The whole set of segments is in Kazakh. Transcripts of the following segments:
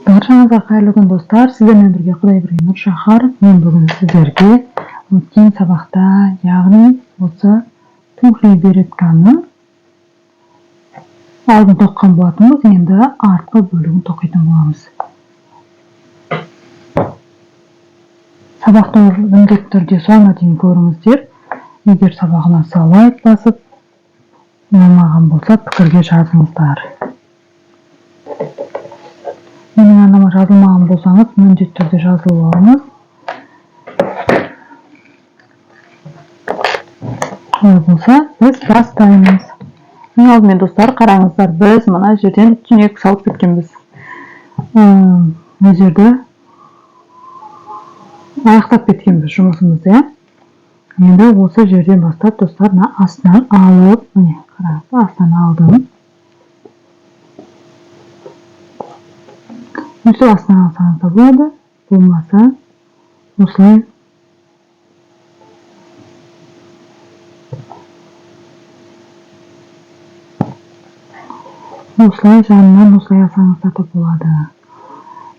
Баршаңызға қайырлы күн достар. Сіздермен бірге Құдайберген Нұршахар. Мен бүгін сіздерге өткен сабақта, яғни осы туфли беретканың алдын тоққан болатынбыз. Енді артқы бөлігін тоқитын боламыз. Сабақты міндетті түрде соңына дейін көріңіздер. Егер сабағына лайк басып, ұнамаған болса пікірге жазыңыздар. Менің арнама жазылмаған болсаңыз, міндетті түрде жазылып алыңыз. Олай болса, біз бастаймыз. Ең алдымен достар, қараңыздар, біз мына жерден түйнек салып кеткенбіз. Мына жерді аяқтап кеткенбіз жұмысымызды. Енді осы жерден бастап достар, астынан алып, міне қараңыздар, астынан алдым. Осы астынан алсаңыз да болады, болмаса осылай жанынан осылай алсаңыздар да болады.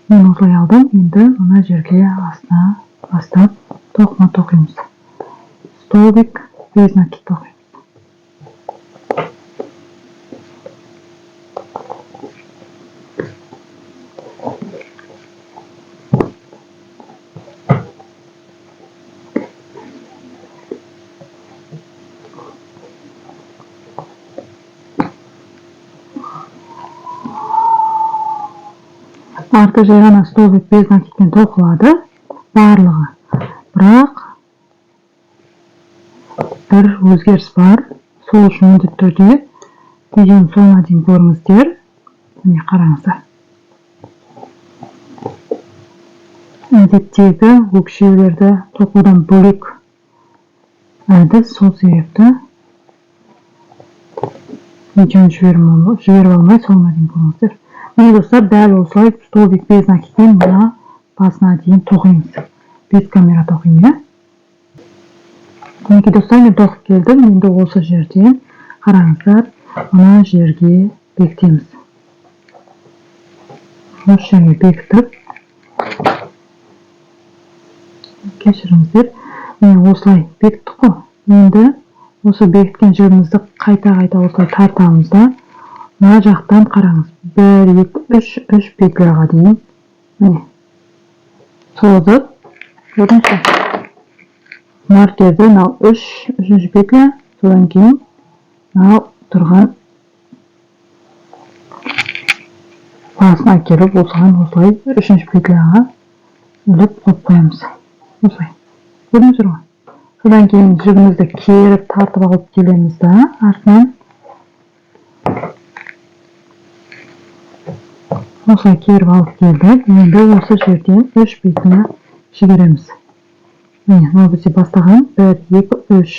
Мен осылай алдым, енді мына жерге астына бастап тоқыма тоқимыз. Столбик без накид тоқимыз. Арты жай ғана столбик без накидпен тоқылады барлығы. Бірақ бір өзгеріс бар. Сол үшін міндетті түрде видеоның соңына дейін көріңіздер. Міне қараңыздар. Әдеттегі өкшелерді тоқудан бөлек әдіс, сол себепті видеоны жіберіп алмай соңына дейін көріңіздер. Міне достар, дәл осылай столбик без накидпен мына басына дейін тоқимыз. Бет камера тоқимын. Мінекей достар, мен тоқып келдім. Енді осы жерден қараңыздар, мына жерге бекітеміз. Осы жерге бекітіп, кешіріңіздер, міне осылай бекіттік қой. Енді осы бекіткен жерімізді қайта-қайта осылай тартамыз да, мына жақтан қараңыз, 1, 2, 3 петляға дейін міне созып, көрдіңіз бе? Маркерді мынау 3 петля, содан кейін мынау тұрған басына келіп, осылай 3 петляға іліп қойып қоямыз. Осылай. Көрдіңіздер ғой? Содан кейін жібімізді керіп тартып алып келеміз да, артынан осылай керіп алып келдік. Енді осы жерден 3 петля жібереміз. Міне, мынау бізде бастаған 1, 2, 3.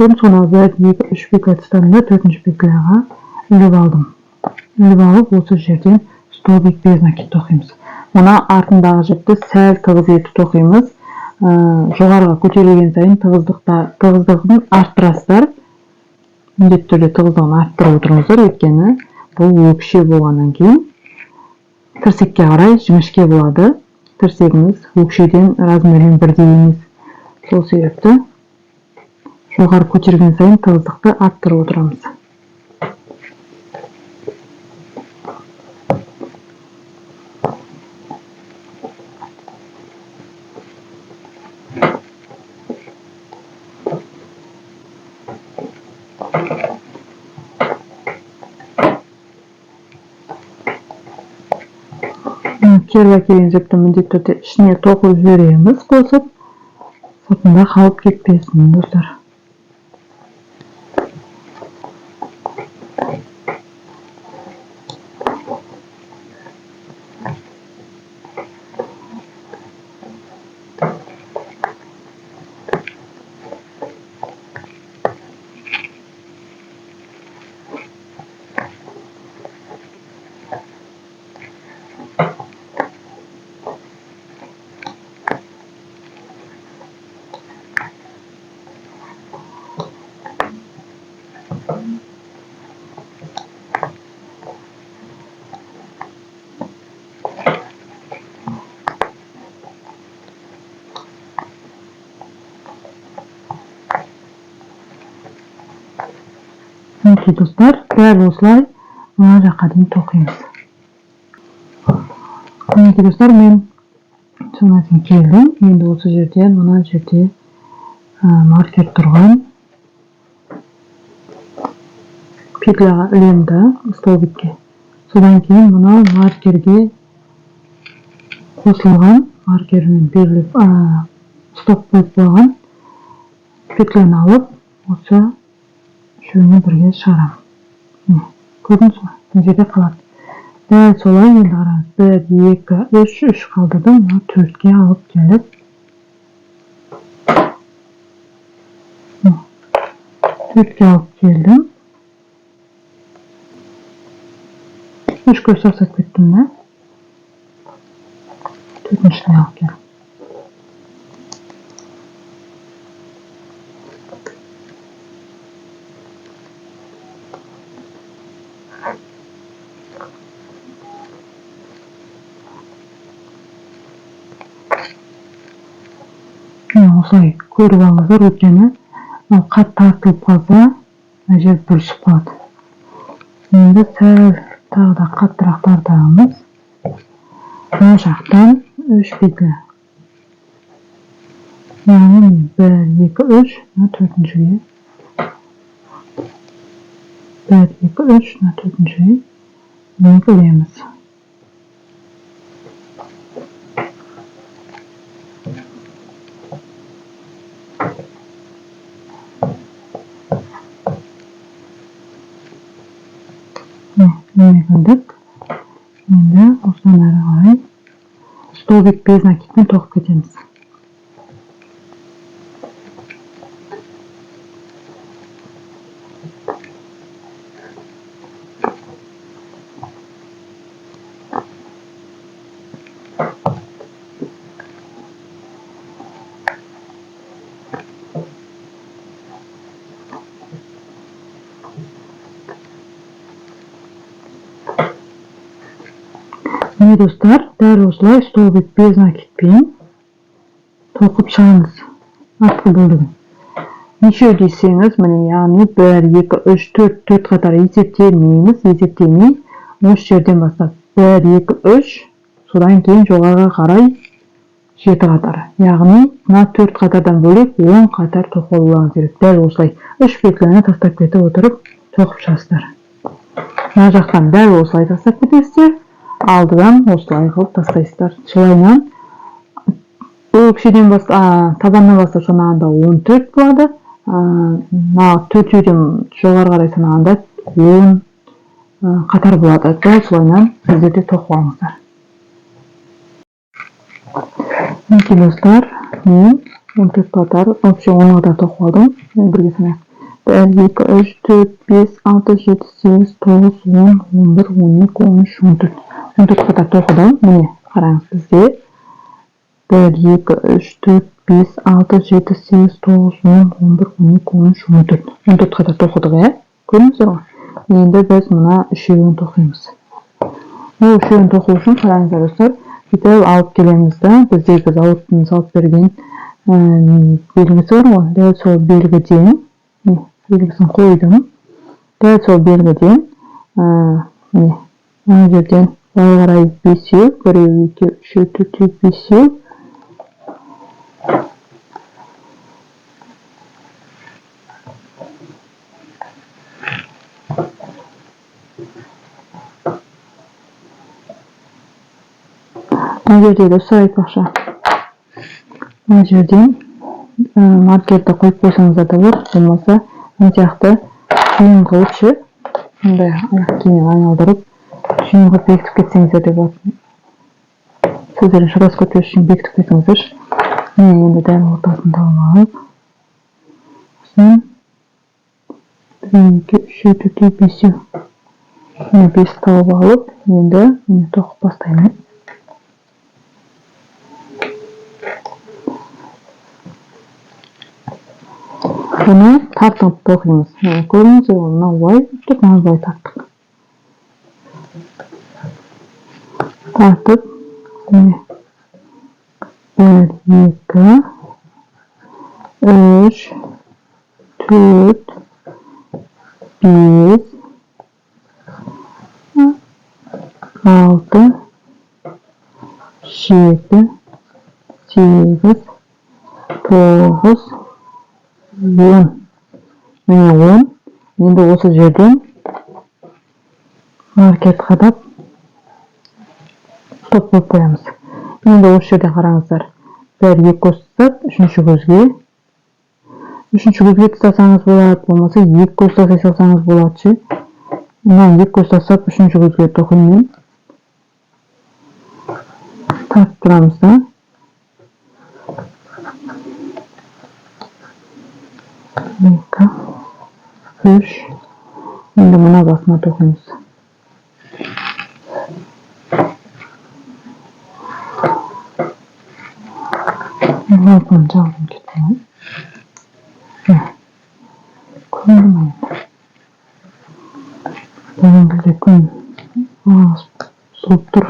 Көрдіңіз ғой, 1, 2, 3 петля тұстадым да, 4 петляға іліп алдым. Іліп алып, осы жерден столбик без накид тоқимыз. Мына артындағы жіпті сәл тығыз етіп тоқимыз. Жоғарыға көтерілген сайын тығыздығын арттырасыздар. Міндетті түрде тығыздығын арттырып отырыңыздар, өйткені бұл өкше болғаннан кейін тірсекке қарай жіңішке болады. Тірсегіміз өкшеден размермен бірдей емес. Сол себепті жоғары көтерген сайын тығыздықты арттырып отырамыз. Керіп әкелген жіпті міндетті түрде ішіне тоқып жібереміз, қосып, сыртында қалып кетпесін, достар. Мінекей достар, дәл осылай мына жаққа дейін тоқимыз. Мінекей достар, мен соңына дейін келдім. Енді осы жерден мына жерде маркер тұрған петляға ілемді столбикке. Содан кейін мына маркерге қосылған, маркермен беріліп стоп қойып қойған петляны алып, осы үшеуіне бірге шығарамын. Көрдіңіз бе? Мына жерде қалады. Дәл солай енді қараңыз. 1, 2, 3 қалдырдым. Мына 4-ке алып келіп, 4-ке алып келдім. 3-ке сасап кеттім да. 4-шіне алып келдім. Осылай көріп алыңыздар, өйткені қат тартылып қалса, мына жер бүрісіп қалады. Енді сәл тағы да қаттырақ тартамыз. Мына жақтан 3 петля. Яғни 1, 2, 3, мына 4-шіге. 1, 2, 3, мына 4-шіге ілеміз. Ілдік. Енді осыдан әрі қарай столбик без накидпен тоқып кетеміз. Міне достар, дәл осылай столбик без накидпен тоқып шығамыз артқы бөлігін. Нешеу десеңіз, міне яғни 1, 2, 3, 4 қатар есептемейміз, есептемей, осы жерден бастап 1, 2, 3, содан кейін жоғарыға қарай 7 қатар. Яғни, мына 4 қатардан бөлек 10 қатар тоқып алуыңыз керек. Дәл осылай 3 петляны тастап кетіп отырып тоқып шығасыздар. Мына жақтан дәл осылай тастап кетесіздер. Алдыдан осылай қылып тастайсыздар. Солайынан өкшеден табаннан бастап санағанда 14 болады. 4-ден жоғары қарай санағанда 10 қатар болады. Дәл солайынан сіздер де тоқып алыңыздар. Мінекей достар, мен 14 қатар, 10 қатар тоқып алдым. Бірге санайық. 1, 2, 3, 4, 5, 6, 7, 8, 9, 10, 11, 12, 13, 14. 14 қатар тоқыдым. Міне, қараңыз бізде 1, 2, 3, 4, 5, 6, 7, 8, 9, 10, 11, 12, 13, 14. 14 қатар тоқыдық, көрдіңіздер ғой? Енді біз мына үшеуін тоқимыз. Бұл үшеуін тоқу үшін қараңыздар достар, бүйтіп алып келеміз да, біздегі зауыттың салып берген белгісі бар ғой, дәл сол белгіден, белгісін қойдым. Дәл сол белгіден, мына жерден былай қарай 5-еу, 1, 2, 3, 4, 5-еу. Мына жерде достар айтпақшы, мына жерден маркерді қойып қойсаңыздар да болады, болмаса мына жақты түйін қылып ше, мындай аяқ киіммен айналдырып түйін қылып бекітіп кетсеңіздер де болады. Сіздердің шыдас көтеру үшін бекітіп кетіңіздер. Міне енді дәл ортасын тауып алып, осыдан 1, 2, 3, 4, 5-еу. Міне 5 тауып алып, енді тоқып бастаймын. Бұны тартып тоқимыз. Көрдіңіз, мына былай, мына былай тарттық. тартып, 1, 2, 3, 4, 5, 6, 7, 8, 9, 10. Міне 10. Енді осы жерден маркер қадап стоп қойып қоямыз. Енді осы жерден қараңыздар. 1, 2 көз тастап, үшінші көзге тастасаңыз болады, болмаса 2 көз тастай салсаңыз болады. Мына 2 көз тастап, үшінші көзге тоқумен тартып тұрамыз да. Екі, үш. Енді мына басына тоқимыз. Алтын жалдым кеткен. Көрмеймін. Бүгінгі күн суып тұр.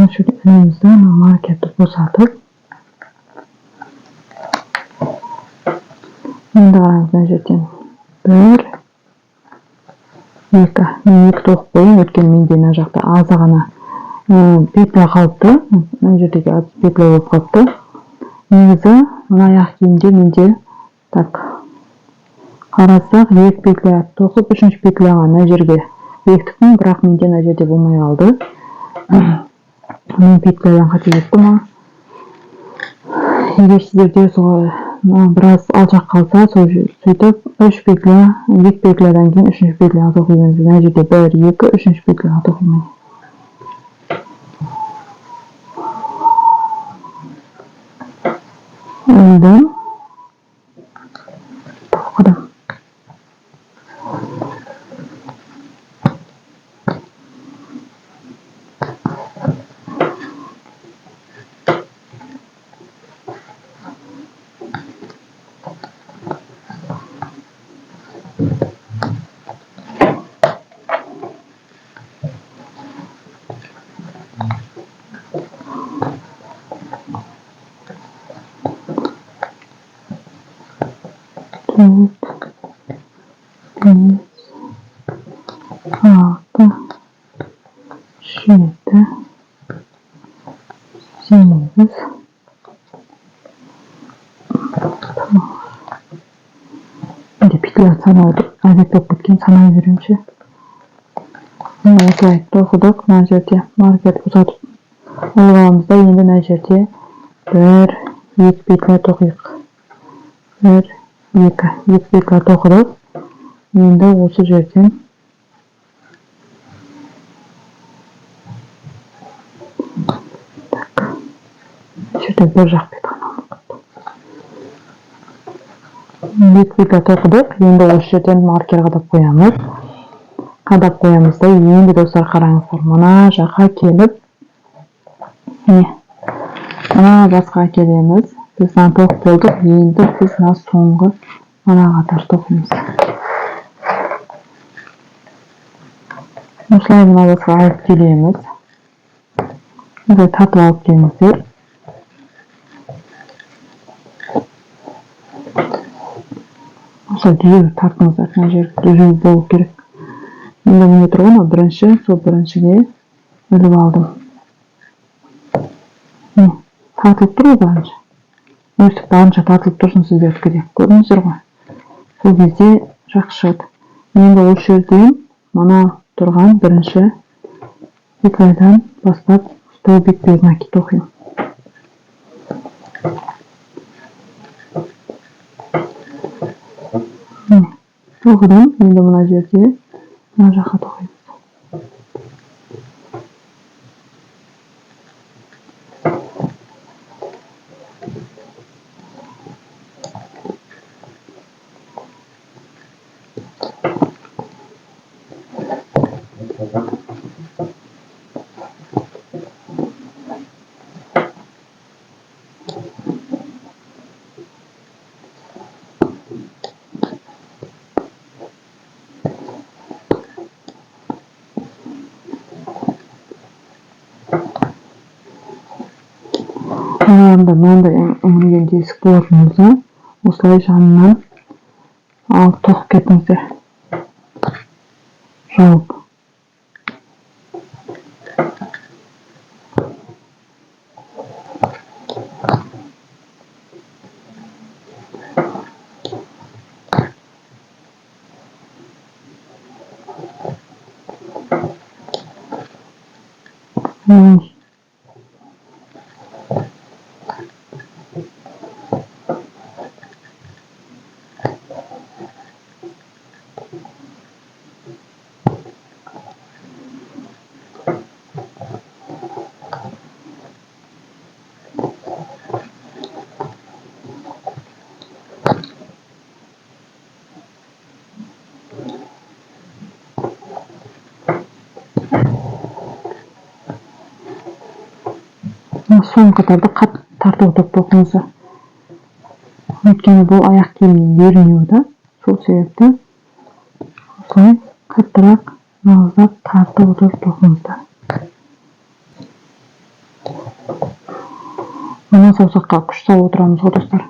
Şöyle elimizden marketi boşaltıp енді қараңыз, мына жерден 1, 2. Мен 2 тоқып қойдым, өйткені менде мына жақта азы ғана петля қалыпты. Мына жердегі аз петля болып қалыпты. Негізі мына аяқ киімде менде так қарасақ 2 петля тоқып, 3-ші петляға мына жерге бекіттім, бірақ менде мына жерде болмай қалды. Мен петлядан қателесті ма? Егер сіздерде солай біраз алшақ қалса, сөйтіп 2 петлядан кейін 3-ші петляға тоқимыз. Мына жерде 1, 2, 3-ші петляға тоқимын. Енді тоқыдым. Dört, beş, altı, yedi, sekiz. Şimdi pitler sanaldı. Adet yok bitken sanay verimçi. Осылай тоқыдық. Мына жерде маркер ұзатып алғанымызда енді мына жерде 1, 2 петля тоқиық. 1, 2 петля тоқыдық. Енді осы жерден жерде бір жақ бет ғана. 2 петля тоқыдық. Енді осы жерден маркер қадап қоямыз. Қадап қоямыз да, енді достар қараңыздар, мына жаққа келіп, мына басқа келеміз. Біз мына тоқып болдық, енді біз мына соңғы мына қатар тоқимыз. Осылай мына басқа алып келеміз. Осылай тартып алып келіңіздер. Осылай түзеу тартыңыздар, мына жер түзеу болу керек. Енді міне тұрған, бірінші, сол біріншіге іліп алдым. Тартылып тұр барынша. Өстіп барынша тартылып тұрсын сіздердікі. Көрдіңіздер ғой. Сол кезде жақсы шығады. Енді осы жерден мына тұрған бірінші петлядан бастап столбик без накид тоқимын. Тоқыдым. Енді мына жерде мына жаққа тоқимыз. Manda ömrügen kesik boluşunuzda osылай жанынан алып тоқып кетіңіздер. Жауып. Son қатарды тартып отырып тоқыңыздар. Өйткені бұл аяқ киім ерінеу да, сол себепті осылай қаттырақ нығыздап тартып отырып тоқыңыздар. Мына саусаққа күш салып отырамыз ғой достар.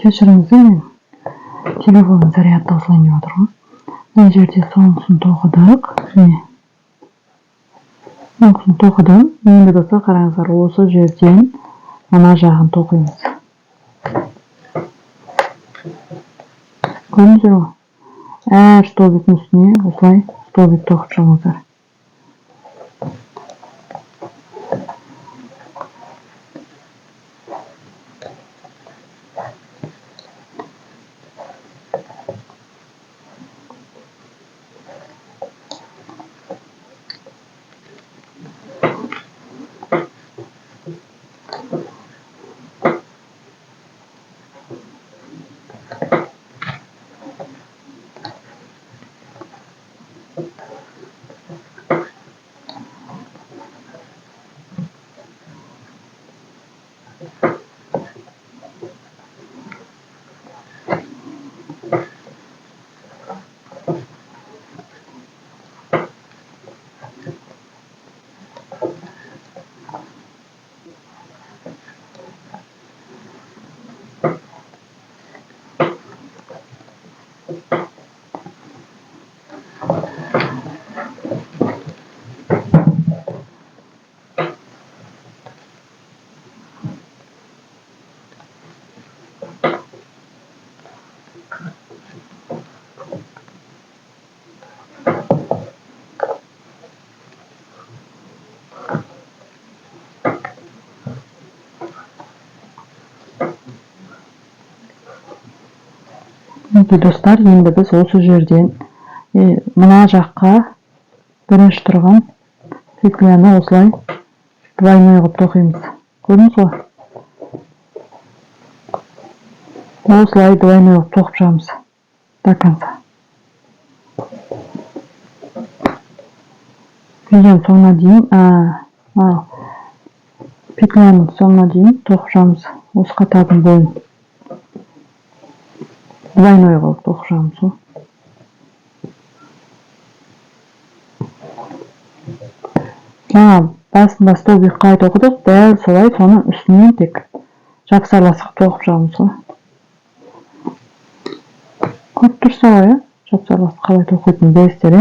Кешіріңіздер, мен телефонның заряды таусылайын деп отырмын. Мына жерде соңғысын тоқыдық. Соңғысын тоқыдым. Енді достар, қараңыздар, осы жерден мына жағын тоқимыз. Көрдіңіздер ғой? Әр столбиктің үстіне осылай столбик тоқып шығыңыздар. Мінекей достар, енді біз осы жерден мына жаққа бірінші тұрған петляны осылай двойной қылып тоқимыз. Көрдіңіз ғой? Осылай двойной қылып тоқып шығамыз до конца. Видеоның соңына дейін, петляның соңына дейін тоқып шығамыз. Осы қатардың бойын двойной қылып тоқып шығамыз ғой. Жаңа басында столбик қалай тоқыдық, дәл солай соның үстінен тек жапсарласып тоқып шығамыз ғой. Көріп тұрса ғой, жапсарласып қалай тоқитынын білесіздер,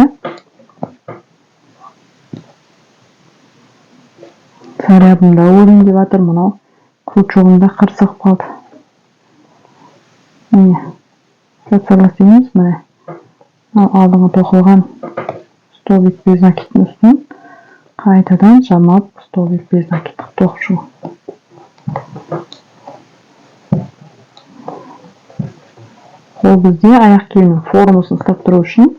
Зарядымда өлейін деп жатыр, мынау крючогымда қырсығып қалды. Міне, жапсарласаймыз, міне. Алдыңғы тоқылған столбик без накидтің үстін қайтадан жамап столбик без накид тоқып шығу. Ол бізде аяқ киімнің формасын ұстап тұру үшін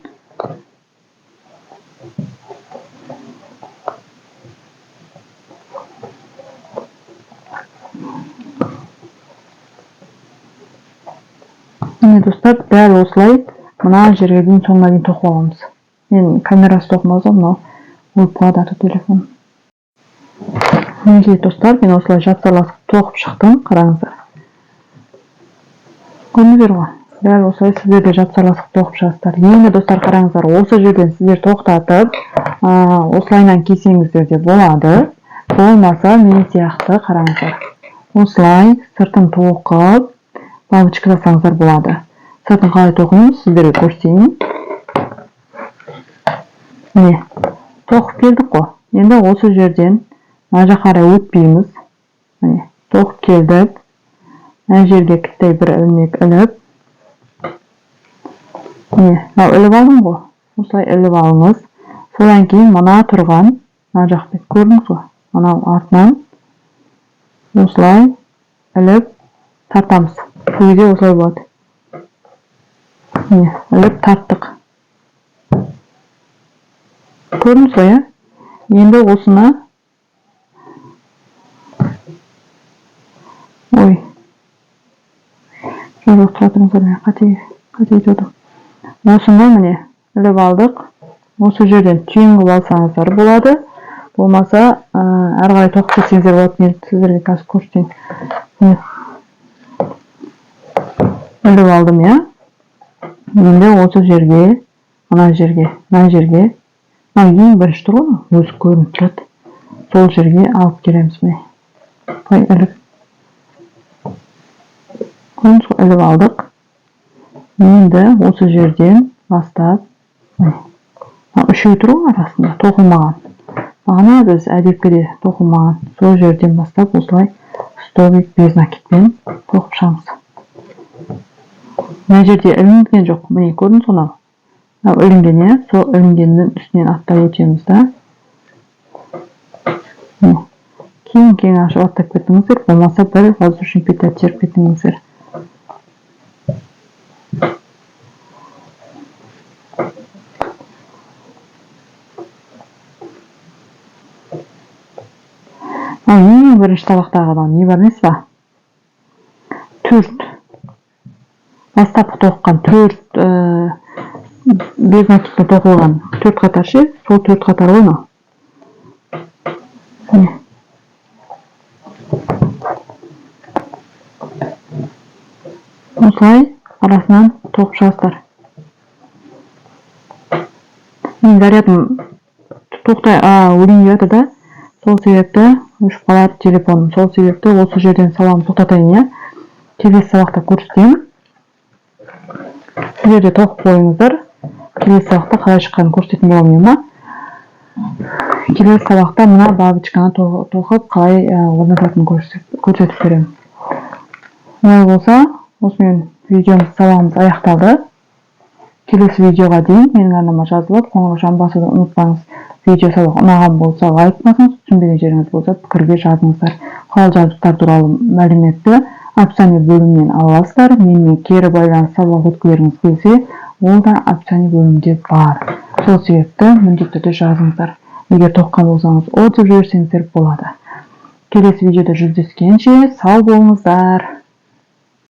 міне достар, дәл осылай мына жерге дейін соңына дейін тоқып аламыз. Мен камерасы тоқымаз, мынау өліп қалады телефон. Мінекей достар, мен осылай жапсарласып тоқып шықтым, қараңыздар. Көрдіңіздер ғой? Дәл осылай сіздер де жапсарласып тоқып шығасыздар. Енді достар, қараңыздар, осы жерден сіздер тоқтатып, осылайнан кисеңіздер де болады. Болмаса мен сияқты қараңыздар. Осылай сыртын тоқып бабочка жасаңыздар болады. Сыртын қалай тоқимыз, сіздерге көрсетейін. Міне, тоқып келдік қой. Енді осы жерден мына жаққа қарай өтпейміз. Міне, тоқып келдік. Мына жерге кіттай бір ілмек іліп. Міне, іліп алдым ғой. Осылай іліп алыңыз. Содан кейін мына тұрған, мына жақты көрдіңіз ғой. Мына артынан осылай іліп тартамыз. Көйде осылай болады. Міне, іліп тарттық. Көрдіңіз ғой, енді осыны жоқ жатырыңыздар, мен қатайтудым. Осыны міне іліп алдық. Осы жерден түйін қылып алсаңыздар болады. Болмаса, әрі қарай тоқып кетсеңіздер болады. Мен сіздерге қазір көрсетейін. Іліп алдым, енді осы жерге, мына жерге, ең бірінші тұр ғой, өзі көрініп тұрады. Сол жерге алып келеміз, міне. Іліп. Көрдіңіз ғой, іліп алдық. Енді осы жерден бастап, үшеу тұр ғой арасында, тоқылмаған. Бағана біз әдепкіде тоқылмаған. Сол жерден бастап осылай столбик без накидпен тоқып шығамыз. Mына жерде ілінген жоқ. Міне көрдіңіз ғой? Мынау ілінген, иә? Сол ілінгеннің үстінен аттап өтеміз да. Кең ашып аттап кетіңіздер, болмаса бір воздушный петля теріп кетіңіздер. Ең бірінші табақтағыдан не бар емес па? 4 бастапқы тоққан 4 безнакитті тоқылған 4 қатар ше, сол 4 қатар ойна. Осылай арасынан тоқып шығасыздар. Мен зарядым тоқтай өлейін жатыр да, сол себепті өшіп қалады телефоным. Сол себепті осы жерден сабағымды тоқтатайын, иә. Келесі сабақта көрсетемін. Бұл жерде тоқып қойыңыздар. Келесі сабақта қалай шыққанын көрсететін боламын, ма? Келесі сабақта мына бабочканы тоқып қалай орнататынын көрсетіп беремін. Олай болса, осымен видеомыз сабағымыз аяқталды. Келесі видеоға дейін менің арнама жазылып, қоңырау басуды ұмытпаңыз. Видео сабақ ұнаған болса лайк басыңыз, түсінбеген жеріңіз болса пікірге жазыңыздар. Құрал-жабдықтар туралы мәліметті описание бөлімінен аласыздар. Менімен кері байланыс сабақ өткілеріңіз келсе, ол да описание бөлімінде бар. Сол себепті міндетті түрде жазыңыздар. Егер тоққан болсаңыз, отзыв жіберсеңіздер болады. Келесі видеода жүздескенше сау болыңыздар.